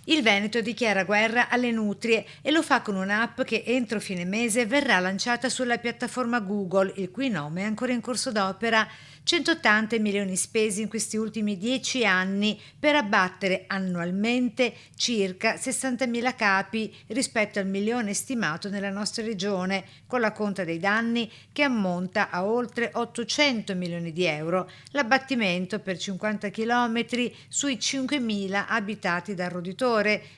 Il Veneto dichiara guerra alle nutrie e lo fa con un'app che entro fine mese verrà lanciata sulla piattaforma Google, il cui nome è ancora in corso d'opera. 180 milioni spesi in questi ultimi 10 anni per abbattere annualmente circa 60.000 capi rispetto al milione stimato nella nostra regione, con la conta dei danni che ammonta a oltre 800 milioni di euro. L'abbattimento per 50 chilometri sui 5.000 abitati dal roditore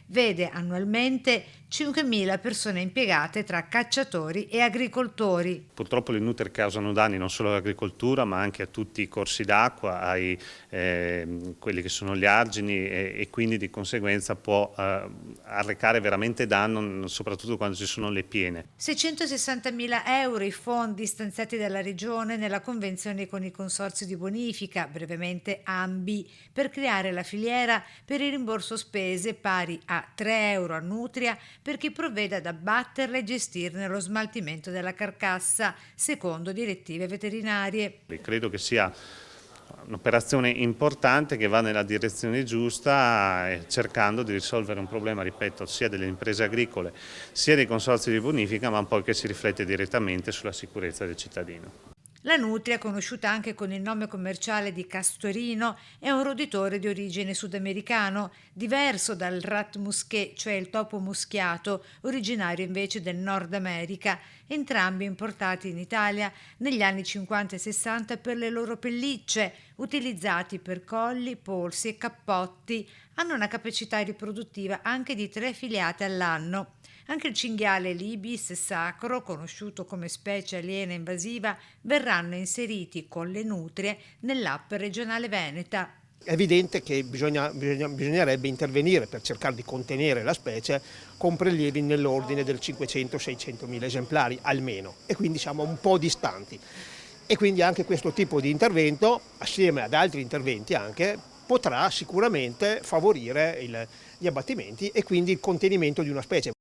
vede annualmente 5.000 persone impiegate tra cacciatori e agricoltori. Purtroppo le nutrie causano danni non solo all'agricoltura ma anche a tutti i corsi d'acqua, ai quelli che sono gli argini e quindi di conseguenza può arrecare veramente danno soprattutto quando ci sono le piene. 660.000 euro i fondi stanziati dalla Regione nella convenzione con i consorzi di bonifica, brevemente AMBI, per creare la filiera per il rimborso spese pari a 3 euro a nutria per chi provvede ad abbatterla e gestirne lo smaltimento della carcassa, secondo direttive veterinarie. Credo che sia un'operazione importante che va nella direzione giusta, cercando di risolvere un problema, ripeto, sia delle imprese agricole sia dei consorzi di bonifica, ma poi che si riflette direttamente sulla sicurezza del cittadino. La nutria, conosciuta anche con il nome commerciale di castorino, è un roditore di origine sudamericano, diverso dal rat musqué, cioè il topo muschiato, originario invece del Nord America, entrambi importati in Italia negli anni 50 e 60 per le loro pellicce, utilizzati per colli, polsi e cappotti. Hanno una capacità riproduttiva anche di 3 filiate all'anno. Anche il cinghiale Libis sacro, conosciuto come specie aliena invasiva, verranno inseriti con le nutrie nell'app regionale veneta. È evidente che bisognerebbe intervenire per cercare di contenere la specie con prelievi nell'ordine del 500-600 mila esemplari almeno, e quindi siamo un po' distanti. E quindi anche questo tipo di intervento, assieme ad altri interventi anche, potrà sicuramente favorire gli abbattimenti e quindi il contenimento di una specie.